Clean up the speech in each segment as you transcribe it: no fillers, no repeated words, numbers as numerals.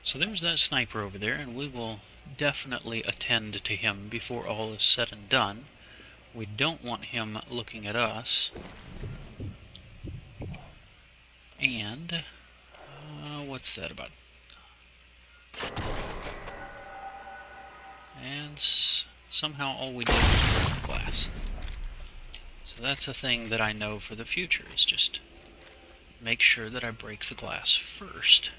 So there's that sniper over there, and we will definitely attend to him before all is said and done. We don't want him looking at us. And, what's that about? And somehow all we did was break glass. So that's a thing that I know for the future, is just make sure that I break the glass first.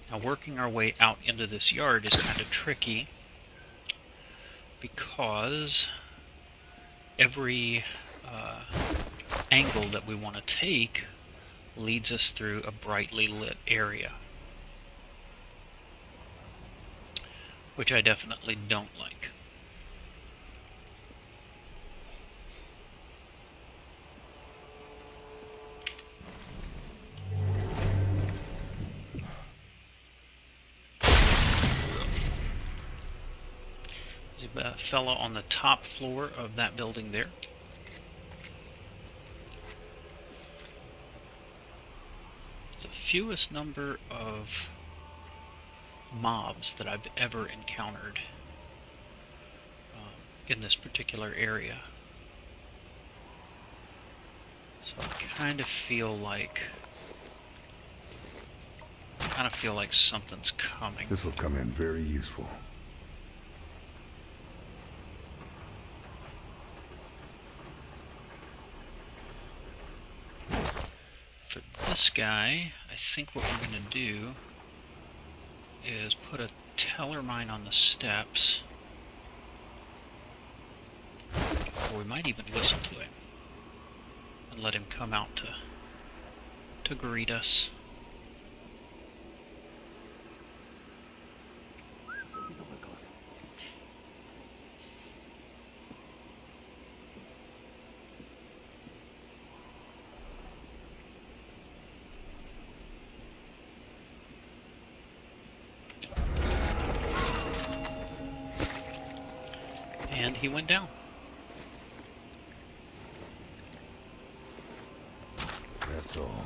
Now working our way out into this yard is kind of tricky because every angle that we want to take leads us through a brightly lit area, which I definitely don't like. There's a fellow on the top floor of that building there. It's the fewest number of mobs that I've ever encountered in this particular area. So I kind of feel like something's coming. This will come in very useful. For this guy, I think what we're going to do is put a teller mine on the steps. Or we might even whistle to him and let him come out to greet us. And he went down. That's all.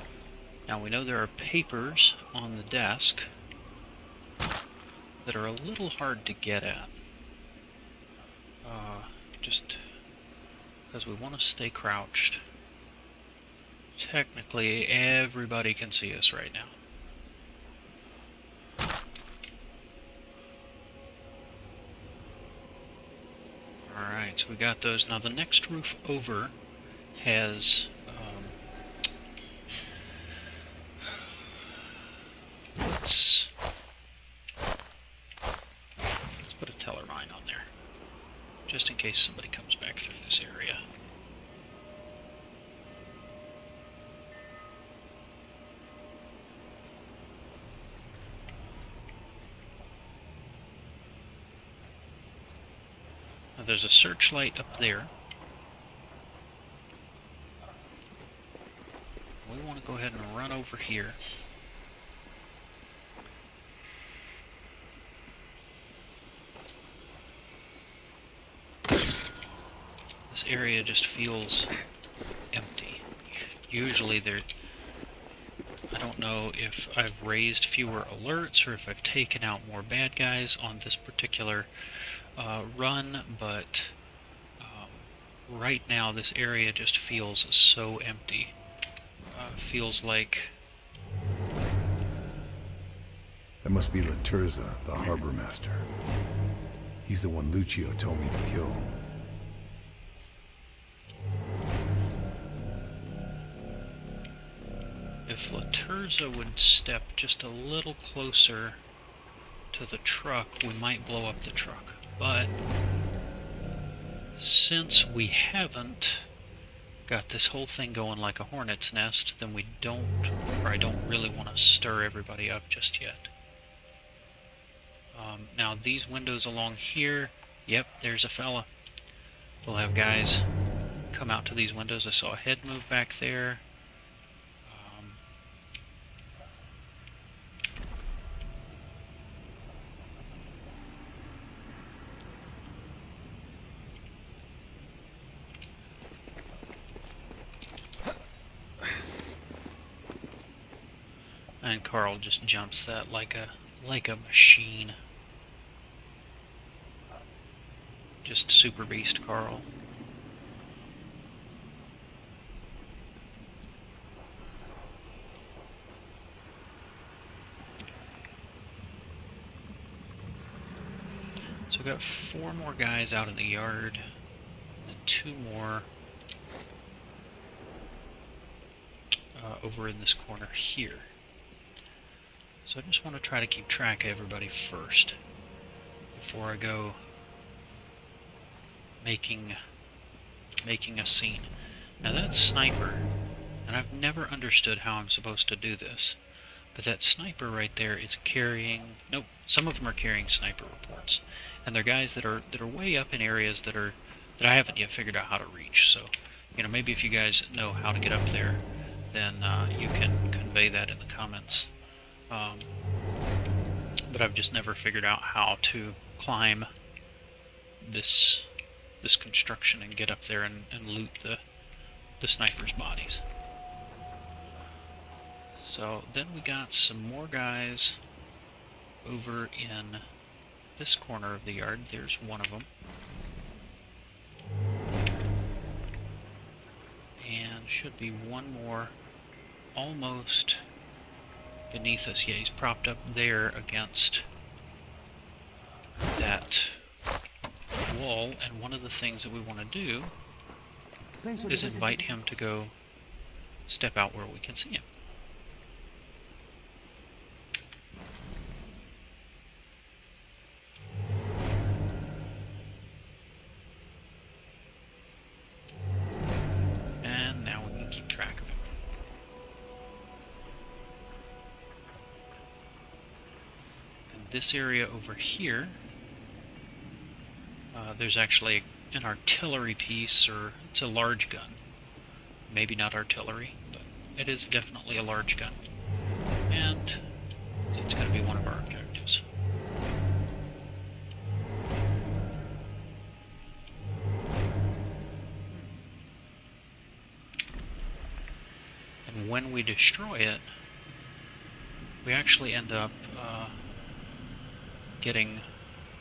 Now we know there are papers on the desk that are a little hard to get at. Just because we want to stay crouched. Technically, everybody can see us right now. Alright, so we got those. Now the next roof over has let's put a teller mine on there, just in case somebody comes back through this area. Now there's a searchlight up there. We want to go ahead and run over here. This area just feels empty. Usually I don't know if I've raised fewer alerts or if I've taken out more bad guys on this particular run, but right now this area just feels so empty. Feels like... That must be Laterza, the harbor master. He's the one Lucio told me to kill. If Laterza would step just a little closer to the truck, we might blow up the truck. But since we haven't got this whole thing going like a hornet's nest, then I don't really want to stir everybody up just yet. Now these windows along here, yep, there's a fella. We'll have guys come out to these windows. I saw a head move back there. And Carl just jumps that like a machine. Just super beast Carl. So we've got 4 more guys out in the yard, and 2 more over in this corner here. So I just want to try to keep track of everybody first before I go making a scene. Now that sniper, and I've never understood how I'm supposed to do this, but that sniper right there is carrying, nope, some of them are carrying sniper reports, and they're guys that are way up in areas that I haven't yet figured out how to reach. So, you know, maybe if you guys know how to get up there, then you can convey that in the comments. But I've just never figured out how to climb this construction and get up there and loot the snipers' bodies. So then we got some more guys over in this corner of the yard. There's one of them. And should be one more almost beneath us. Yeah, he's propped up there against that wall, and one of the things that we want to do is invite him to go step out where we can see him. And now we can keep track of him. And this area over here, there's actually an artillery piece, or it's a large gun. Maybe not artillery, but it is definitely a large gun. And it's going to be one of our objectives. And when we destroy it, we actually end up getting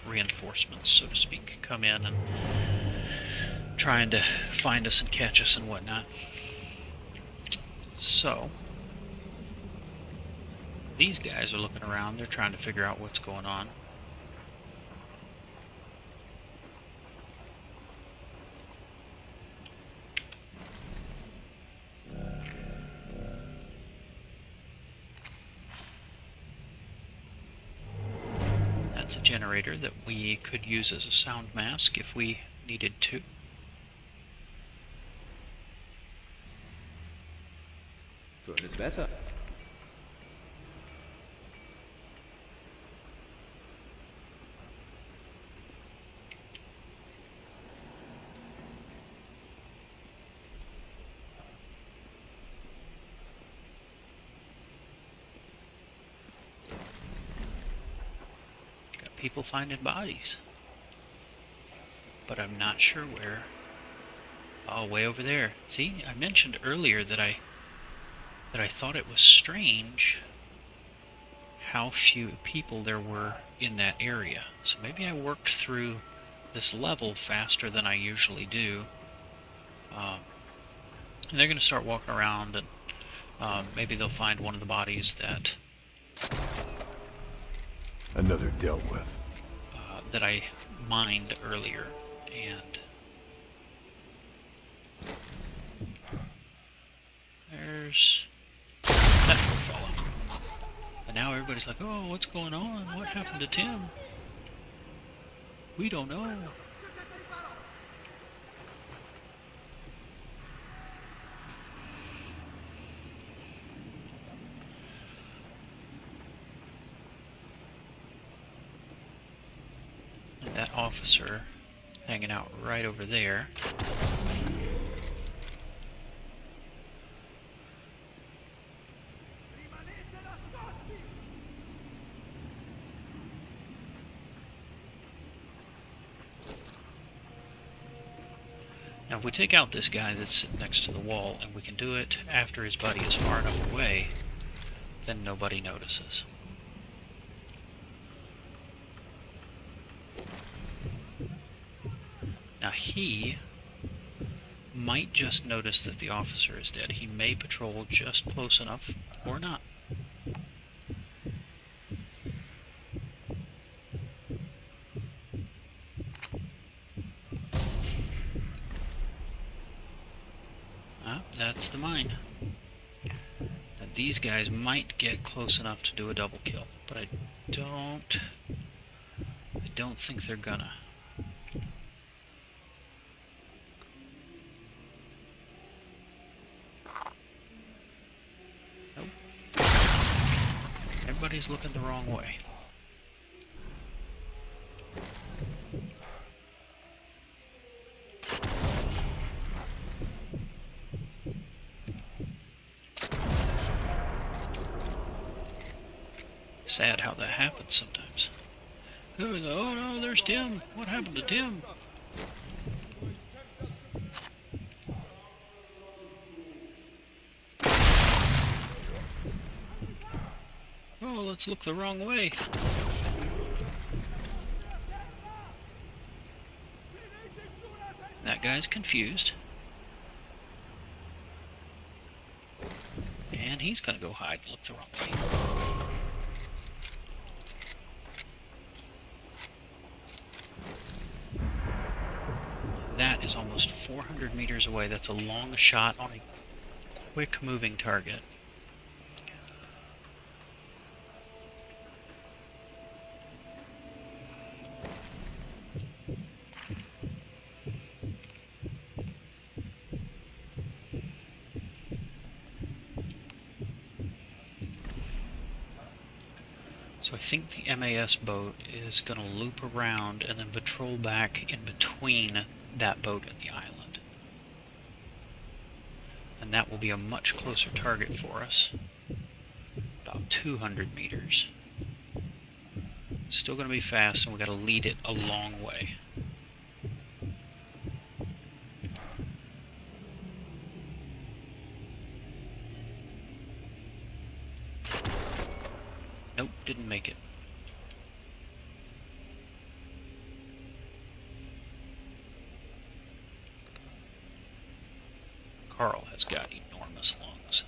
reinforcements, so to speak, come in and trying to find us and catch us and whatnot. So these guys are looking around, they're trying to figure out what's going on. That's a generator that we could use as a sound mask if we needed to. Schönes Wetter. Got people finding bodies, but I'm not sure where. Oh, way over there. See, I mentioned earlier that I thought it was strange how few people there were in that area. So maybe I worked through this level faster than I usually do. And they're going to start walking around, and maybe they'll find one of the bodies that Another dealt with. that I mined earlier. And there's that poor fella. And now everybody's like, oh, what's going on? What happened to Tim? We don't know. And that officer hanging out right over there. Now if we take out this guy that's sitting next to the wall, and we can do it after his buddy is far enough away, then nobody notices. Now he might just notice that the officer is dead. He may patrol just close enough, or not. Ah, that's the mine. Now these guys might get close enough to do a double kill, but I don't think they're gonna. Nope. Everybody's looking the wrong way. Sad how that happens sometimes. Oh no, there's Tim. What happened to Tim? Oh, let's look the wrong way. That guy's confused. And he's gonna go hide and look the wrong way. That is almost 400 meters away. That's a long shot on a quick moving target. So I think the MAS boat is going to loop around and then patrol back in between that boat and the island. And that will be a much closer target for us. About 200 meters. Still going to be fast, and we've got to lead it a long way. Nope, didn't make it. Carl has got enormous lungs.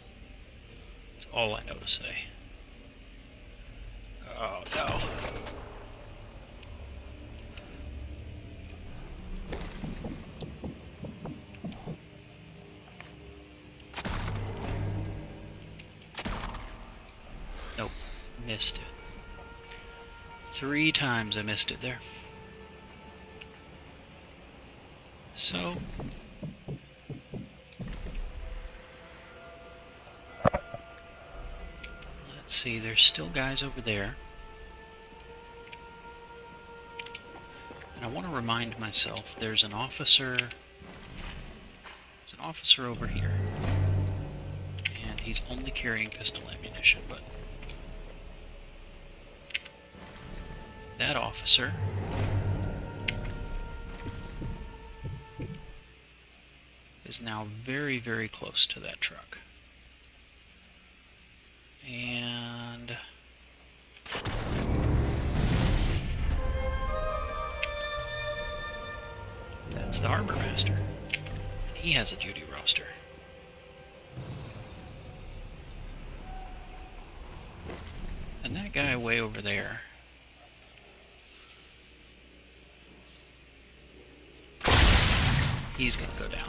That's all I know to say. Oh no. Nope, missed it. 3 times I missed it there. So, let's see, there's still guys over there. And I want to remind myself, there's an officer over here. And he's only carrying pistol ammunition, but that officer is now very, very close to that truck. And that's the harbor master. He has a duty roster. And that guy way over there, he's gonna go down.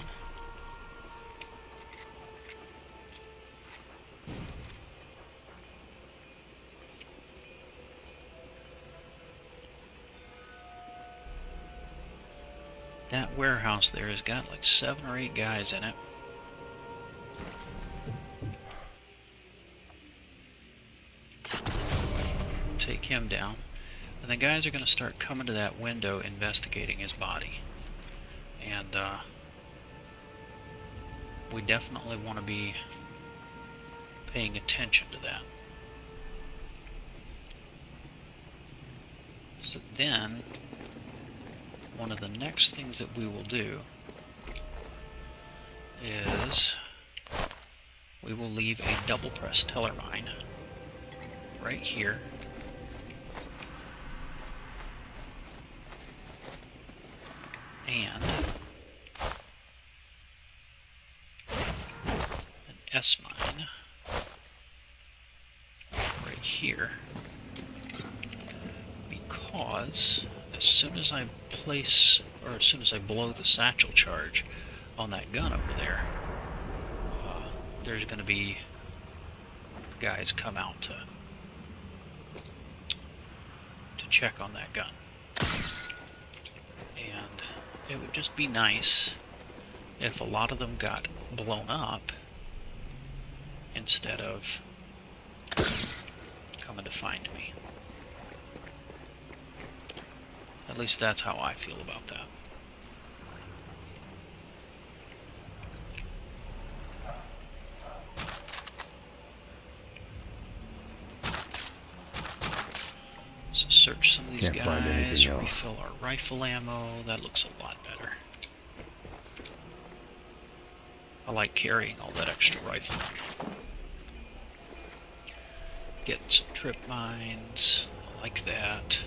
That warehouse there has got like 7 or 8 guys in it. Take him down. And the guys are going to start coming to that window investigating his body. And we definitely want to be paying attention to that. So then, one of the next things that we will do is we will leave a double press teller mine right here. And an S mine right here. Because as soon as I place, or as soon as I blow the satchel charge on that gun over there, there's going to be guys come out to check on that gun. And it would just be nice if a lot of them got blown up instead of coming to find me. At least that's how I feel about that. So search some of these Can't find anything guys, else. refill our rifle ammo. That looks a lot better. I like carrying all that extra rifle ammo. Get some trip mines. I like that.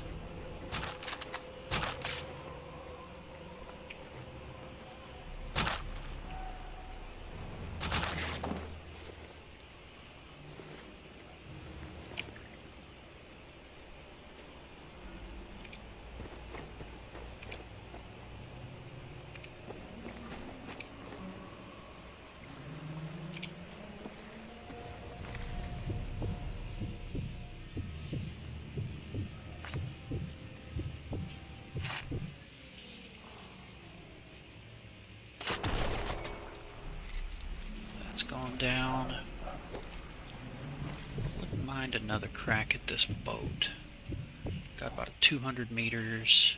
Gone down. Wouldn't mind another crack at this boat. Got about 200 meters.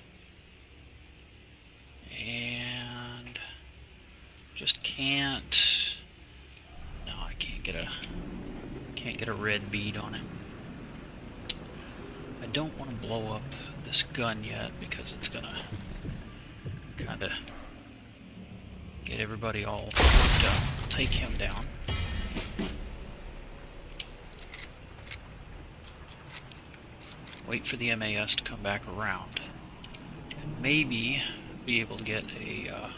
And just can't. No, I can't get a red bead on it. I don't want to blow up this gun yet because it's gonna kind of get everybody all fucked up. Take him down. Wait for the MAS to come back around. And maybe be able to get a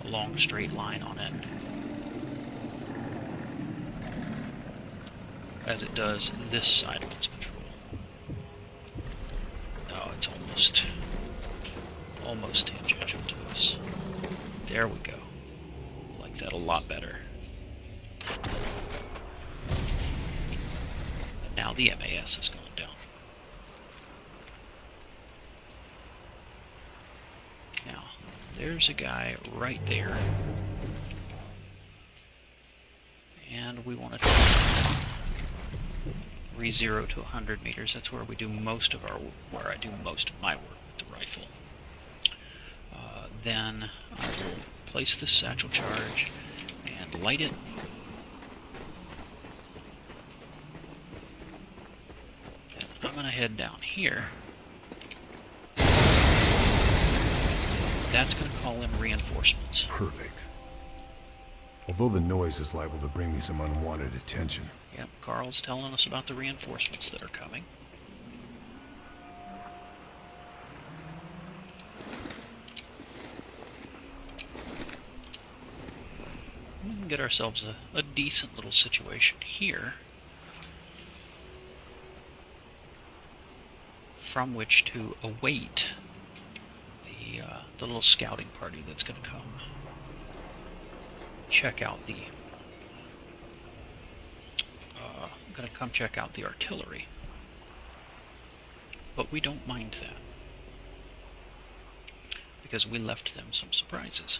long straight line on it. As it does this side of its patrol. No, it's almost tangential to us. There we go. Like that a lot better. And now the MAS is going down. Now, there's a guy right there. And we want to re-zero to 100 meters. That's where we do most of our, where I do most of my work with the rifle. Then I will place this satchel charge and light it. And I'm going to head down here. That's going to call in reinforcements. Perfect. Although the noise is liable to bring me some unwanted attention. Yep, Carl's telling us about the reinforcements that are coming. We can get ourselves a decent little situation here from which to await the little scouting party that's going to come check out the check out the artillery. But we don't mind that because we left them some surprises.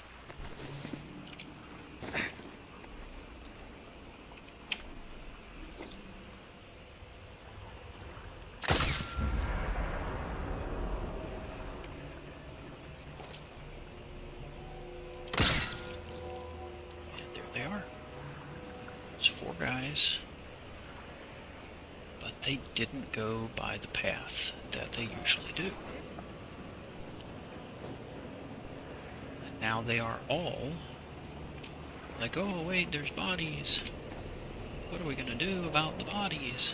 Guys, but they didn't go by the path that they usually do. And now they are all like, oh wait, there's bodies. What are we gonna do about the bodies?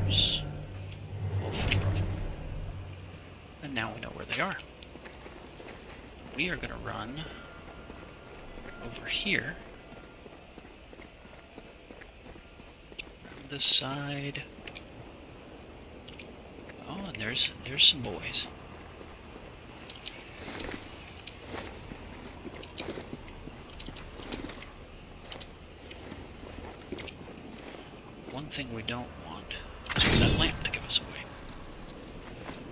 There's all 4 of them. And now we know where they are. We are gonna run over here. Around this side. Oh, and there's some boys. One thing we don't want is for that lamp to give us away.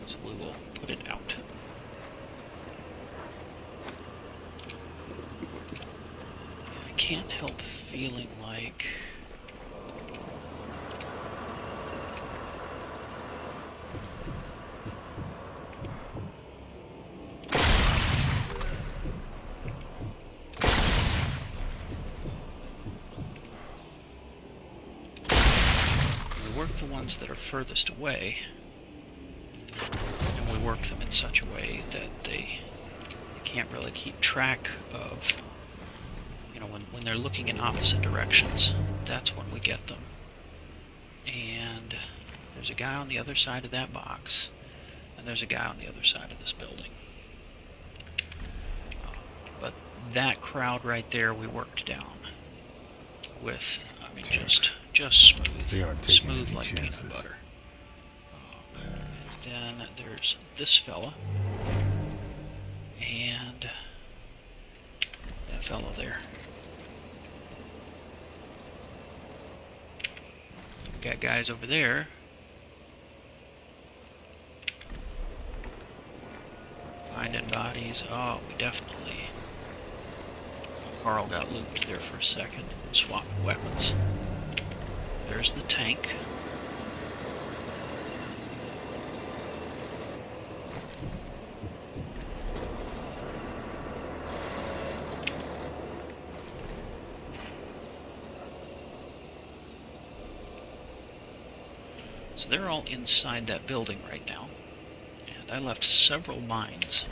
So we will put it out. I can't help feeling like we work the ones that are furthest away, and we work them in such a way that they can't really keep track of, you know, when they're looking in opposite directions. That's when we get them. And there's a guy on the other side of that box, and there's a guy on the other side of this building. But that crowd right there we worked down with, I mean, just smooth. They aren't taking Smooth any like chances. peanut butter. And then there's this fella. And that fellow there. We got guys over there. Finding bodies. Oh, we definitely... Carl got looped there for a second. Swapping weapons. There's the tank. So they're all inside that building right now. And I left several mines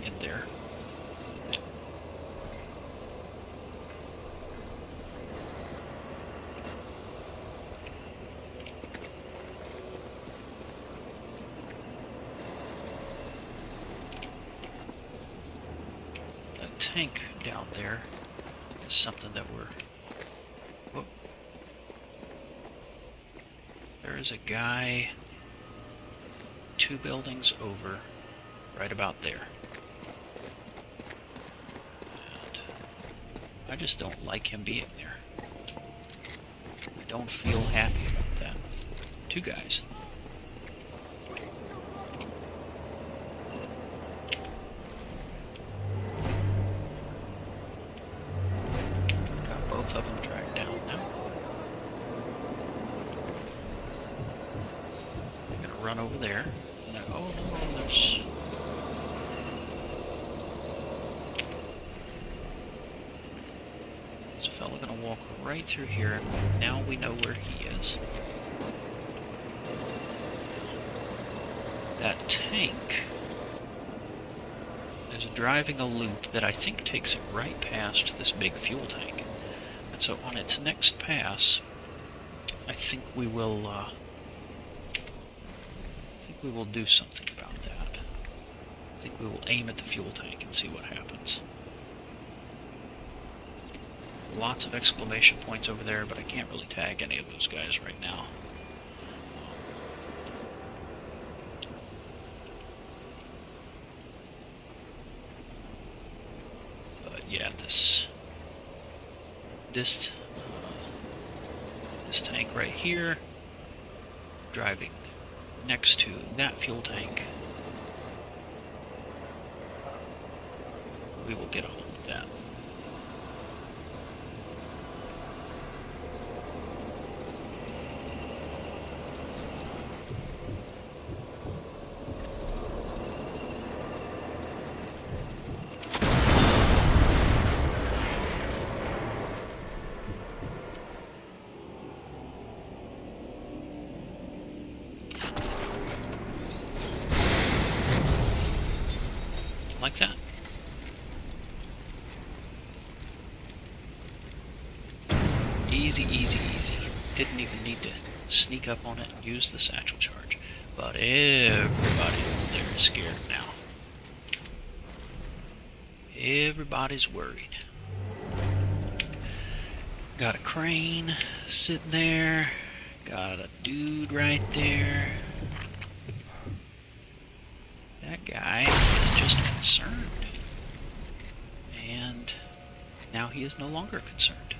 in there. That tank down there is something that we're... Whoa. There is a guy 2 buildings over, right about there. And I just don't like him being there. I don't feel happy about that. 2 guys. Got both of them tracked down now. I'm gonna run over there. And oh no, there's... There's a fella gonna walk right through here. Now we know where he is. That tank is driving a loop that I think takes it right past this big fuel tank. And so on its next pass, I think we will do something about that. I think we will aim at the fuel tank and see what happens. Lots of exclamation points over there, but I can't really tag any of those guys right now. But yeah, this tank right here, driving next to that fuel tank. We will get on with that. Like that. Easy, easy, easy. Didn't even need to sneak up on it and use the satchel charge. But everybody over there is scared now. Everybody's worried. Got a crane sitting there. Got a dude right there. That guy is just concerned. And now he is no longer concerned.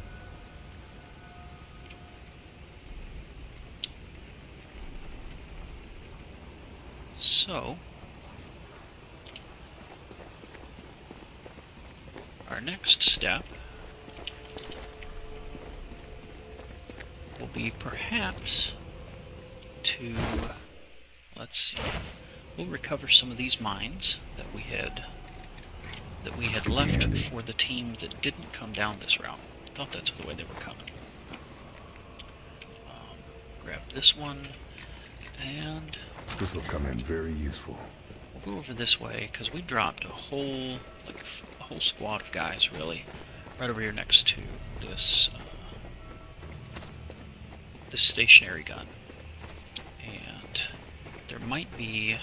So, our next step will be perhaps to, let's see, we'll recover some of these mines that we had left for the team that didn't come down this route. I thought that's the way they were coming. Grab this one, and This will come in very useful. we'll go over this way because we dropped a whole squad of guys, really, right over here next to this this stationary gun, and there might be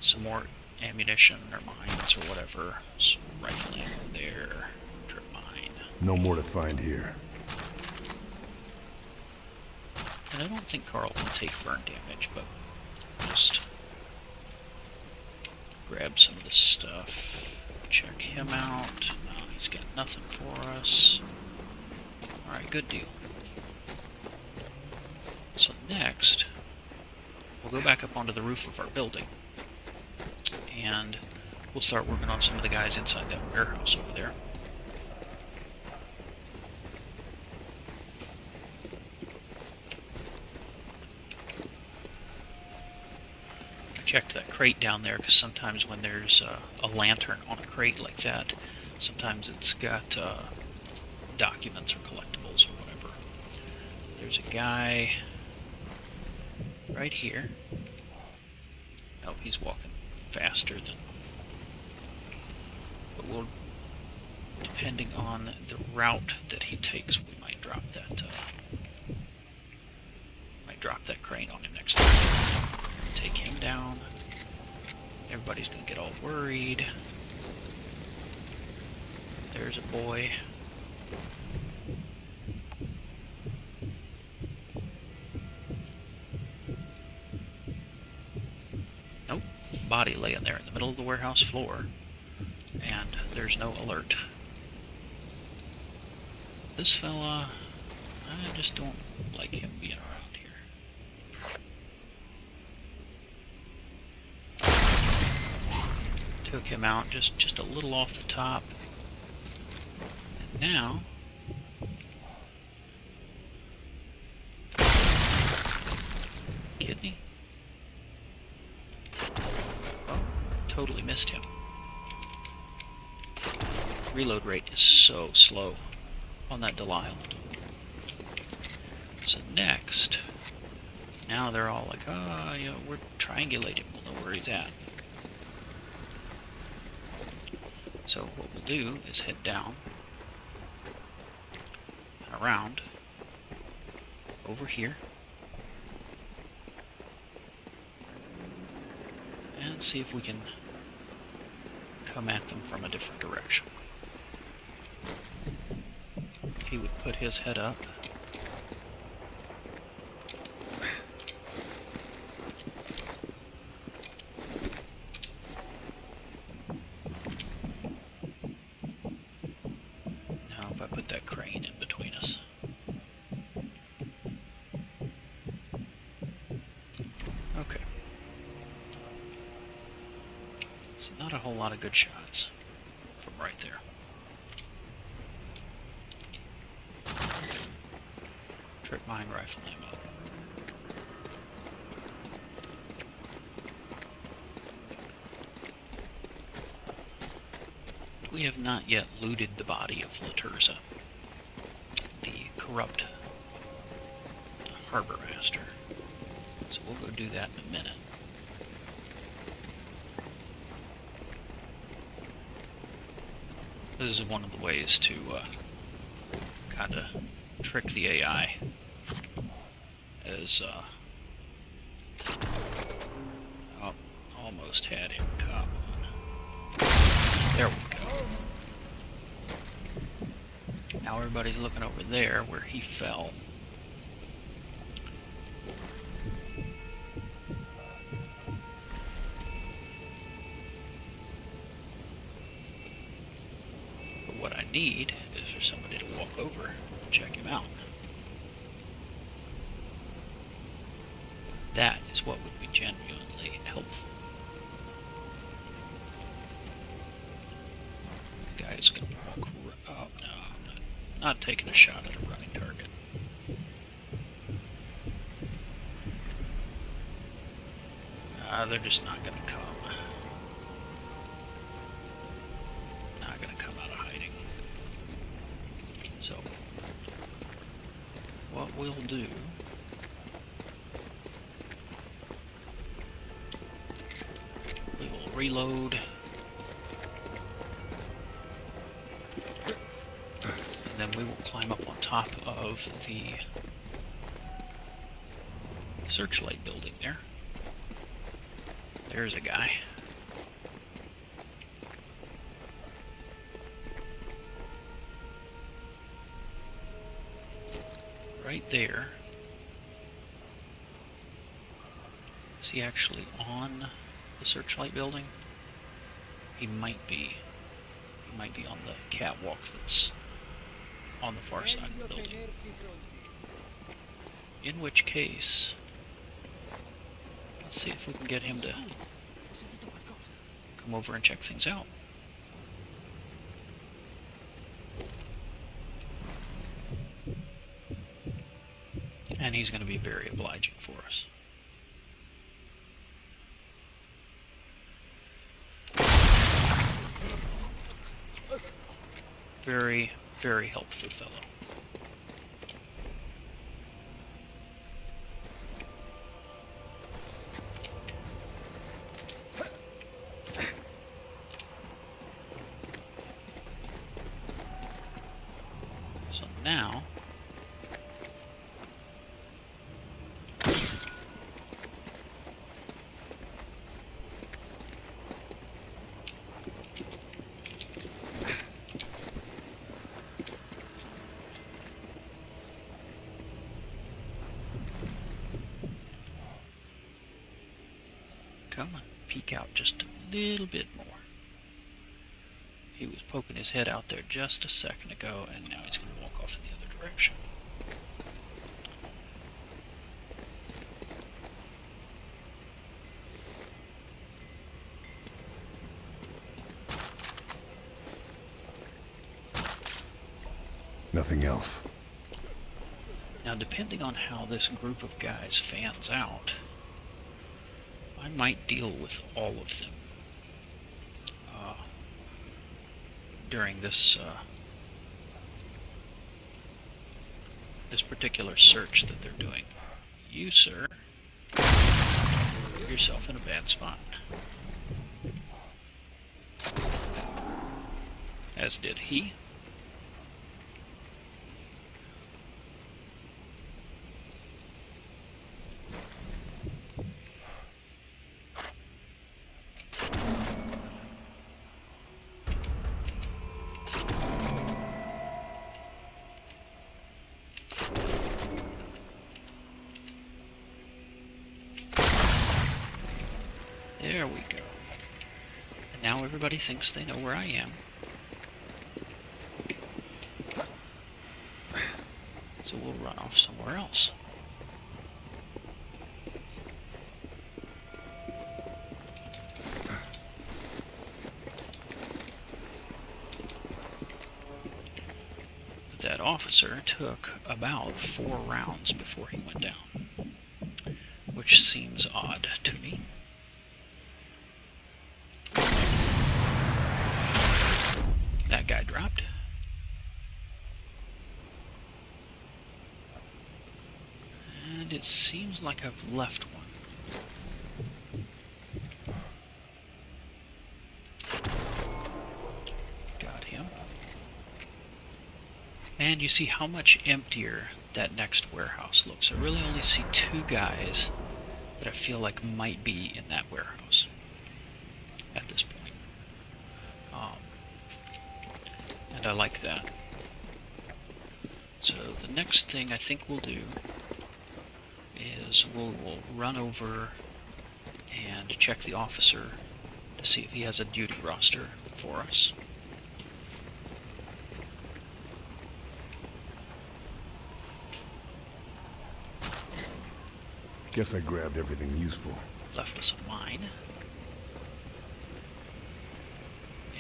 some more ammunition or mines or whatever. Some rifle ammo there, drip mine. No more to find here. And I don't think Carl can take burn damage, but just grab some of this stuff. Check him out. No, he's got nothing for us. Alright, good deal. So next, we'll go back up onto the roof of our building, and we'll start working on some of the guys inside that warehouse over there. Checked that crate down there because sometimes when there's a lantern on a crate like that, sometimes it's got documents or collectibles or whatever. There's a guy right here. Oh, he's walking faster than... But we'll... Depending on the route that he takes, we might drop that... might drop that crane on him next time. Take him down. Everybody's gonna get all worried. There's a boy. Nope. Body laying there in the middle of the warehouse floor. And there's no alert. This fella, I just don't like him being around here. Took him out just a little off the top. And now... Kidding me? Oh, totally missed him. Reload rate is so slow on that Delisle. So next, now they're all like, you know, we're triangulating, we'll know where he's at. So what we'll do is head down, and around, over here, and see if we can come at them from a different direction. He would put his head up. Now if I put that crane in between us. Okay. So not a whole lot of good shots from right there. Trip mine rifle ammo. We have not yet looted the body of Laterza, the corrupt harbor master. So we'll go do that in a minute. This is one of the ways to kind of trick the AI. As oh, almost had him. Come on. There we go. Now everybody's looking over there where he fell. But what I need is for somebody to walk over and check him out. That is what would be genuinely helpful. The guy is going to walk. Oh no, I'm not taking a shot at a running target. They're just not going to come. Not going to come out of hiding. So, what we'll do. We will reload. And then we will climb up on top of the searchlight building there. There's a guy. Right there. Is he actually on the searchlight building? He might be. He might be on the catwalk that's on the far side of the building. In which case, let's see if we can get him to come over and check things out. And he's going to be very obliging for us. Very, very helpful fellow. So now, come on, peek out just a little bit more. He was poking his head out there just a second ago, and now he's going to walk off in the other direction. Nothing else. Now, depending on how this group of guys fans out, I might deal with all of them during this this particular search that they're doing. You, sir, put yourself in a bad spot. As did he. There we go. And now everybody thinks they know where I am. So we'll run off somewhere else. But that officer took about 4 rounds before he went down, which seems odd to me. That guy dropped. And it seems like I've left one. Got him. And you see how much emptier that next warehouse looks. I really only see 2 guys that I feel like might be in that warehouse at this point. And I like that. So the next thing I think we'll do is we'll run over and check the officer to see if he has a duty roster for us. Guess I grabbed everything useful. Left us a mine.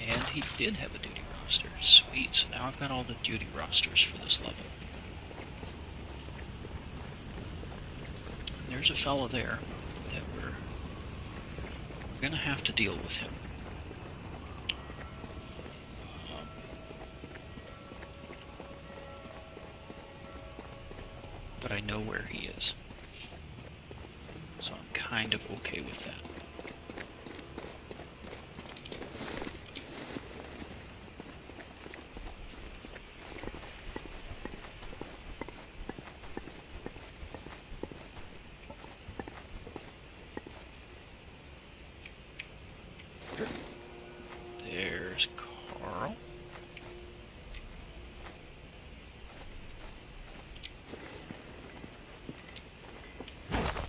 And he did have a duty roster. Sweet, so now I've got all the duty rosters for this level. There's a fellow there that we're gonna have to deal with him. But I know where he is. So I'm kind of okay with that. There's Carl.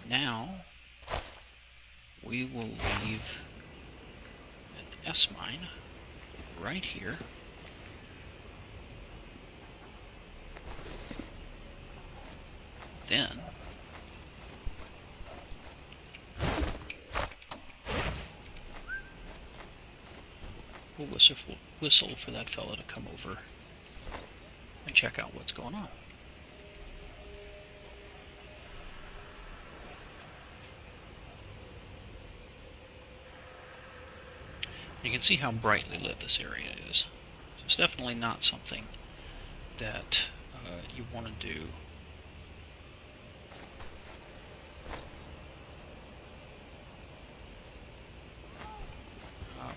Now, we will leave an S-mine right here. Then, we'll whistle for that fella to come over and check out what's going on. You can see how brightly lit this area is. So it's definitely not something that you want to do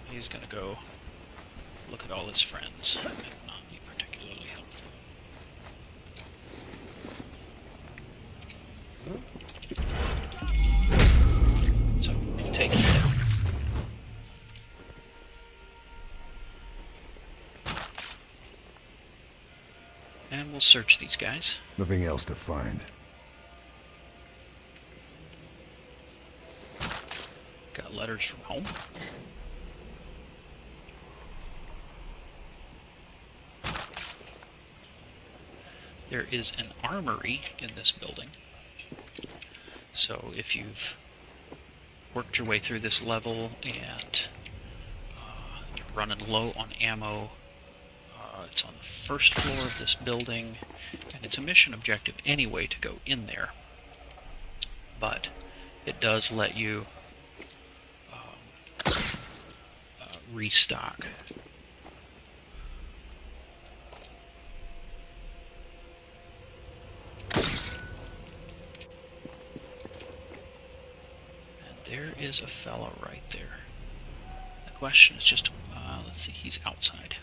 he's going to go look at all his friends and not be particularly helpful. So, take him down. And we'll search these guys. Nothing else to find. Got letters from home. There is an armory in this building. So if you've worked your way through this level and you're running low on ammo, it's on the first floor of this building, and it's a mission objective anyway to go in there. But it does let you restock. There is a fellow right there. The question is just, let's see, he's outside.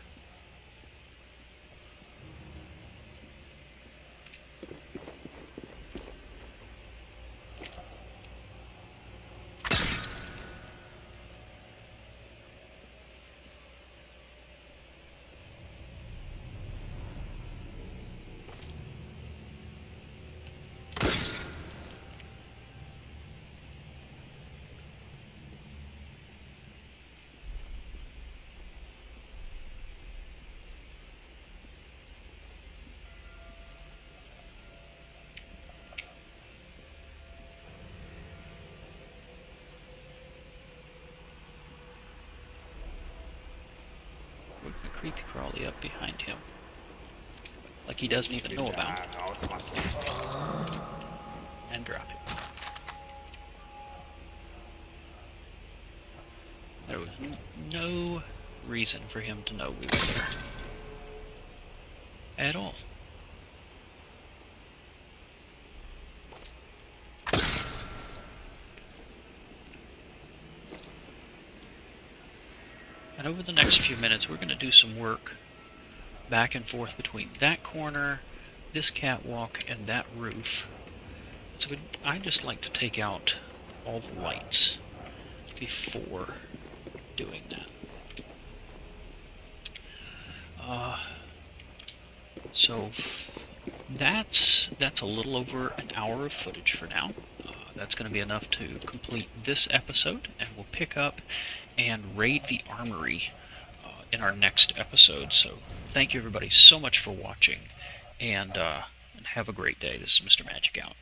A creepy crawly up behind him. Like he doesn't even know about it. And drop it. There was no reason for him to know we were there. At all. And over the next few minutes, we're going to do some work back and forth between that corner, this catwalk, and that roof. So I just like to take out all the lights before doing that. So that's a little over an hour of footage for now. That's going to be enough to complete this episode, and we'll pick up and raid the armory in our next episode. So thank you everybody so much for watching, and have a great day. This is Mr. Magic out.